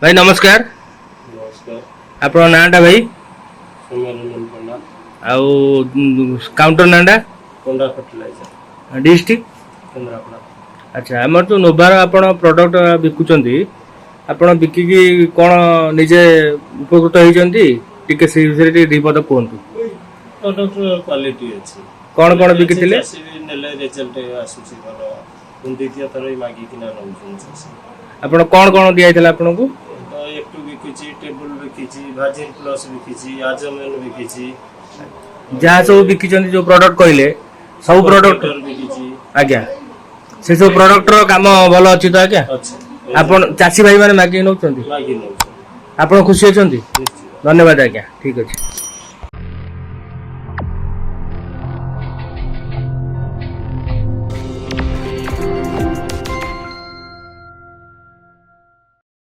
भाई नमस्कार। नमस्कार। आपन नाटा भाई सोम्यरंजन पंडा। आउ काउंटर नाटा पंडा फर्टिलाइजर डिस्ट्रिक्ट केन्द्रापड़ा। अच्छा आमर जो नोभार आपण प्रोडक्ट बिकुचंती आपण बिकिकी कोन निजे उपकृत होइचंती टिके से विषय रे रिपोर्ट कोंतु प्रोडक्ट क्वालिटी अछि कोन कोन बिकिथिले चासी भी नेले रिजल्ट आसुची भलो द्वितीय थर मागी किना नउचन चासी आपण कोन दियाइतला आपण को तो एक बिकिची टेबल बिकिची भाजिन प्लस बिकिची आजमेन बिकिची जहाँ सब बिकिचंती जो प्रोडक्ट कहले सब प्रोडक्ट बिकिची आज्ञा से सब प्रोडक्ट रो काम भलो अछि तो आज्ञा अछि आपण चासी भाई माने मागी नउचंती मागी नउचन आपण खुशी होचंती निश्चित। धन्यवाद आज्ञा ठीक अछि।